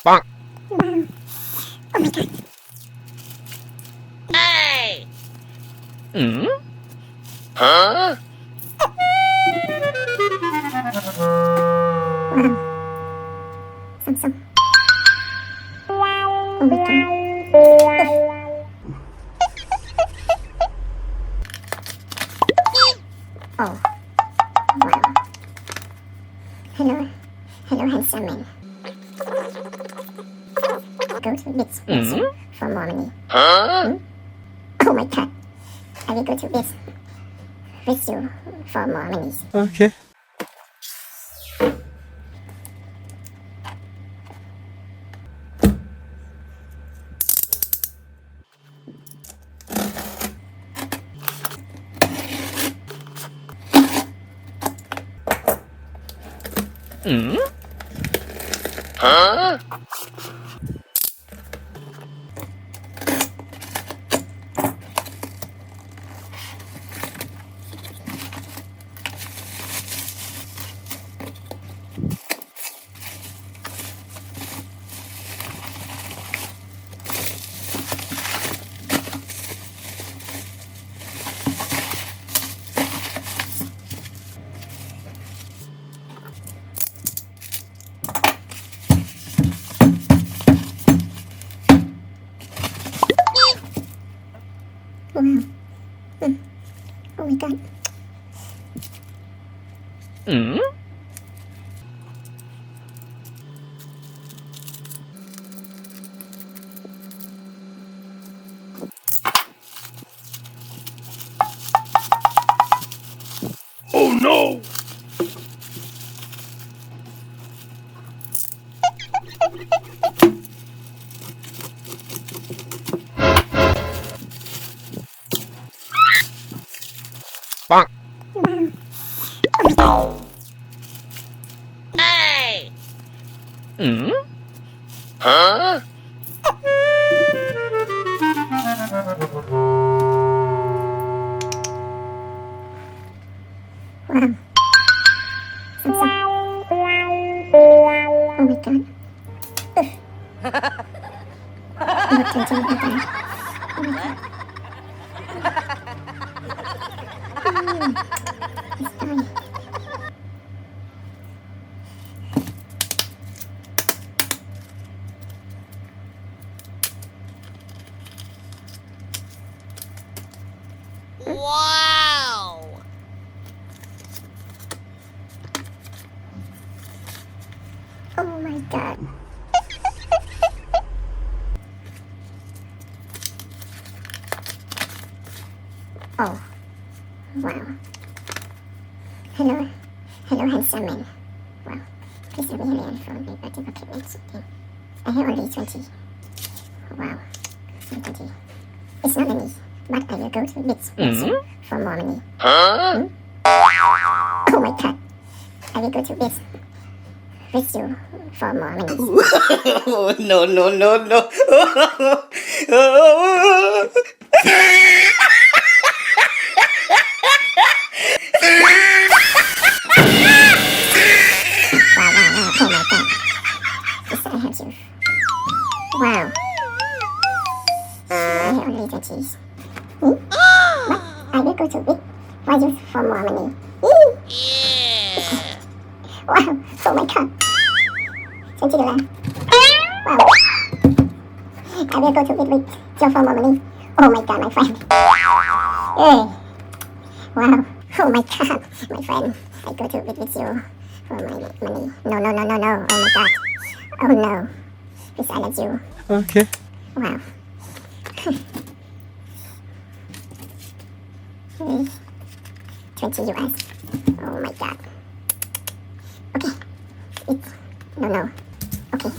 Bonk. Oh my god. Hey! Hmm? Huh? Wow. Samsung. Oh my god. Oh. Wow. Hello. Hello, handsome man. Go to bits for more money. Huh? Oh my god. I will go to bits with you for more money. Okay. Hmm? Huh? Wow. Oh my god. Hmm? Oh no! Bonk. Wow. Oh my god. Hey! Hmm? Huh? Wow. Samsung. Oh my god. Một chương trình an toàn. Oh my god. It's fine. Wow! Oh my god. Oh. Wow. Hello. Hello, handsome man. Wow. Please don't be alien for me, but okay, next thing. I have only 20. Wow. I'm 20. It's not money, but I will go to bits for more money. Huh? Oh my god. I will go to bits with you for more money. No, no, no, no. Wow, wow, wow. Oh my god. Yes, I have you. Wow. I have only 20. What? I will go to bit for you for more money. Yeah! Wow. Oh my god. $20. Wow. I will go to bit with you for more money. Oh my god, my friend. Hey. Wow. Oh my god, my friend. I go to bit with you for my money. No, no, no, no, no. Oh my god. Oh no. Please, I let you. Okay. Wow. Hmm. 20 US. Oh my god. Okay. No, no. Okay.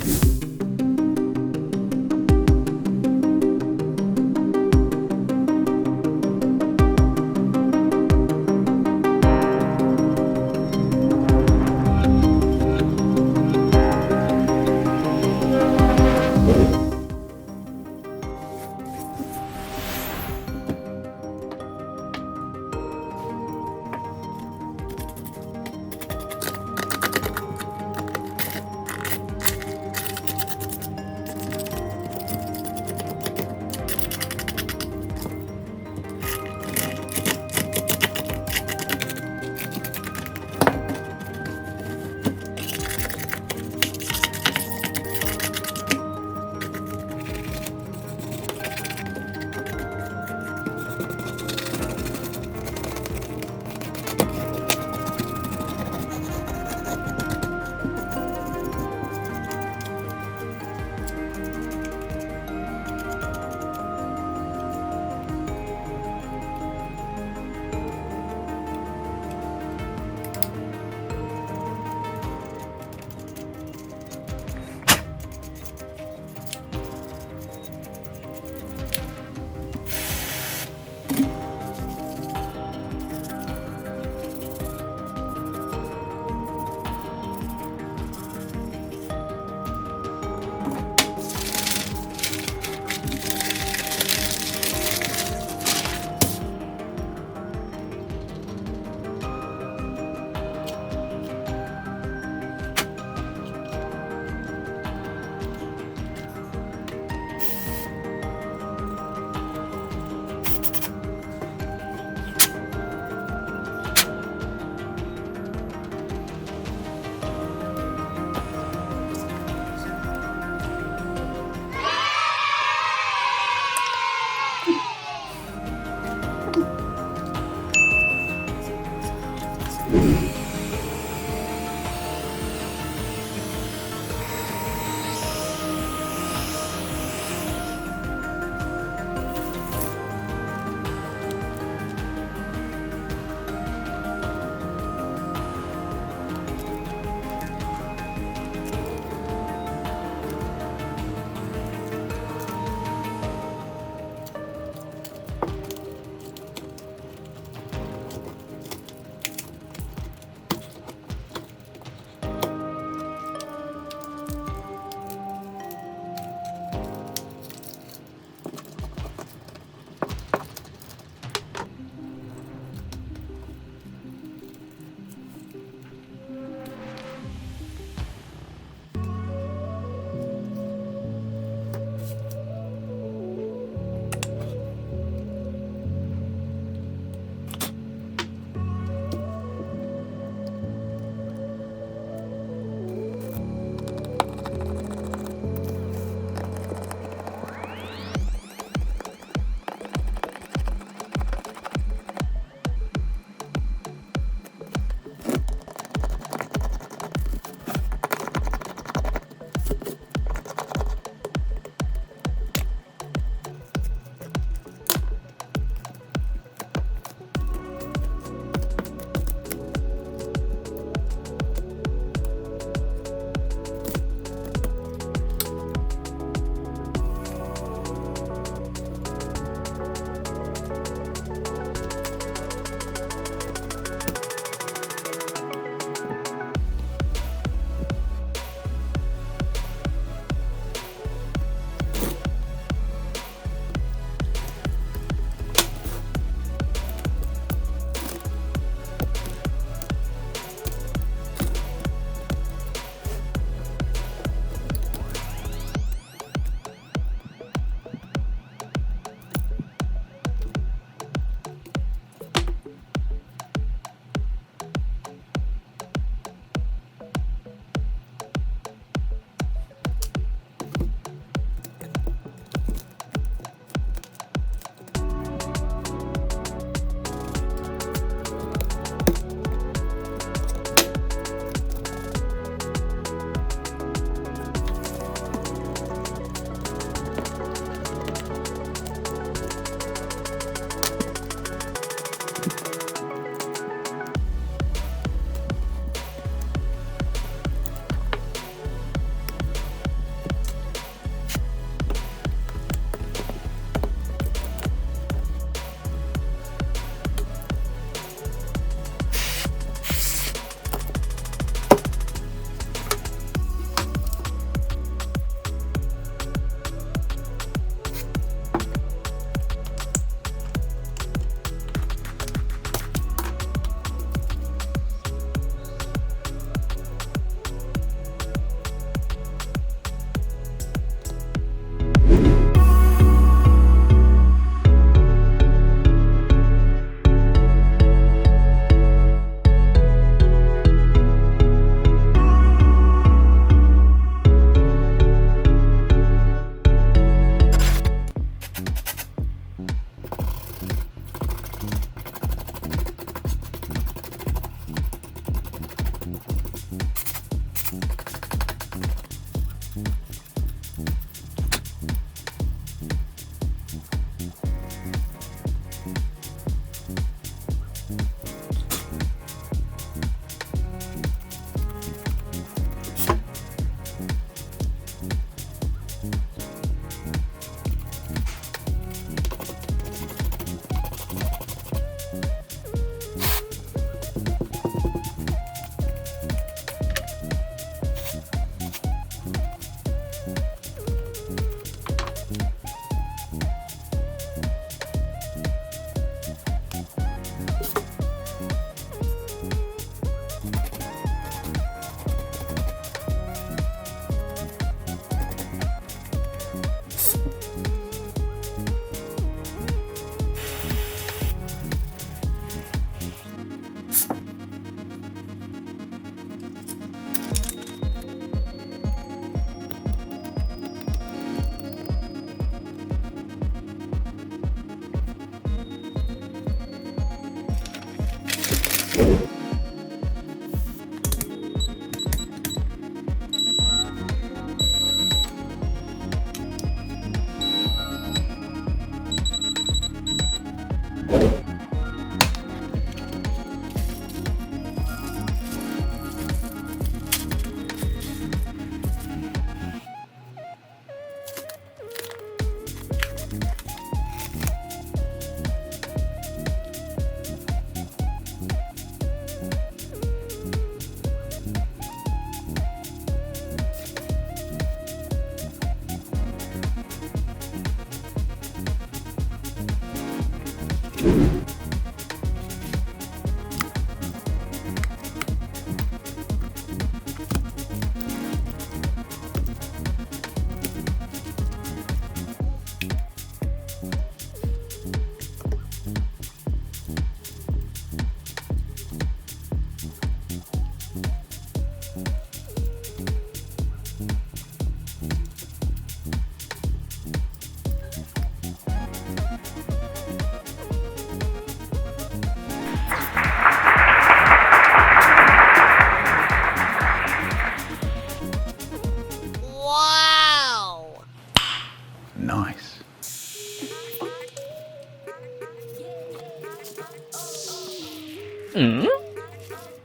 Nice.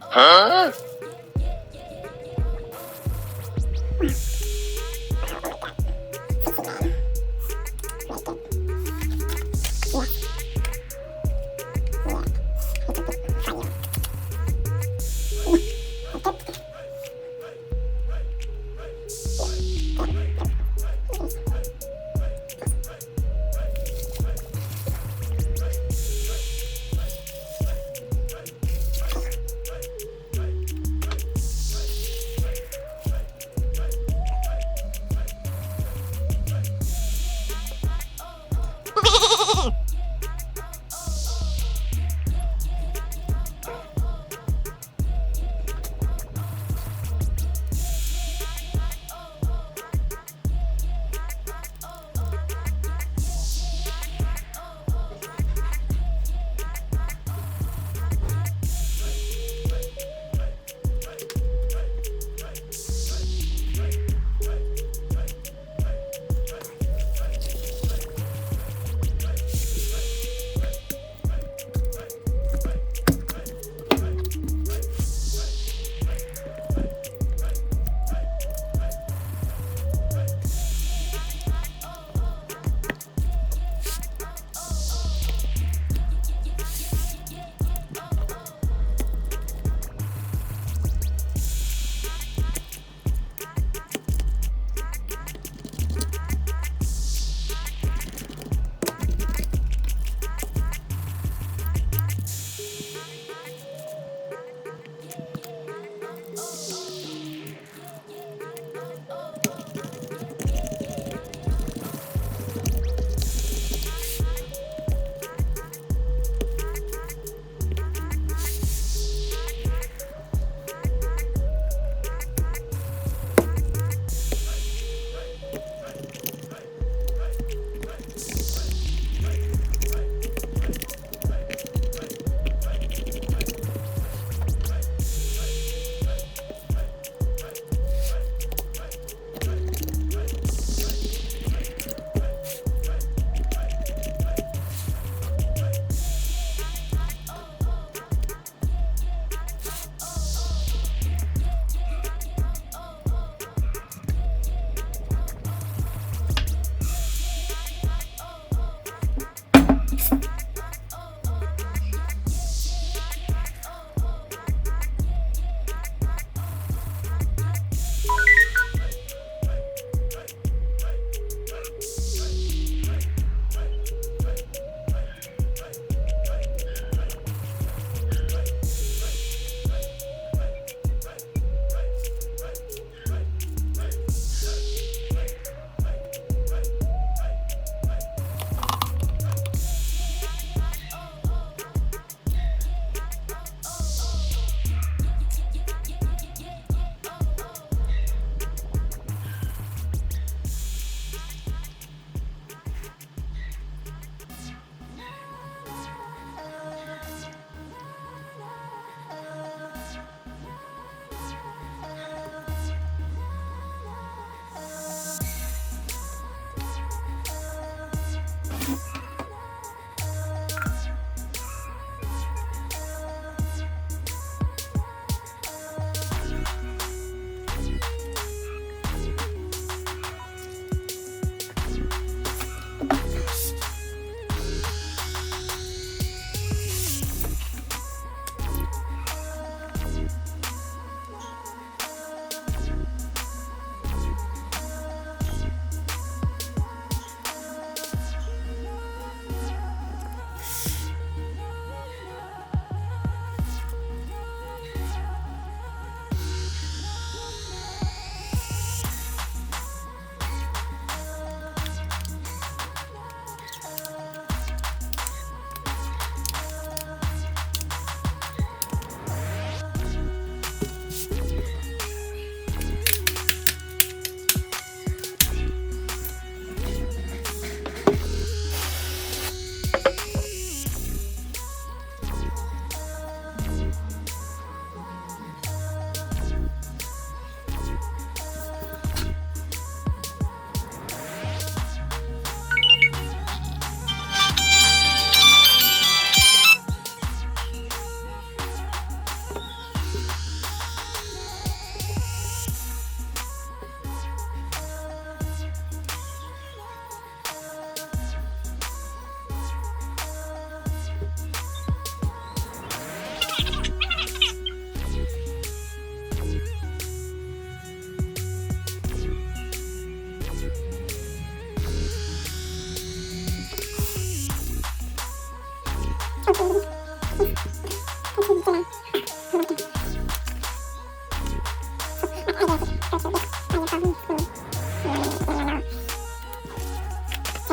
Huh?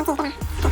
Nanti kita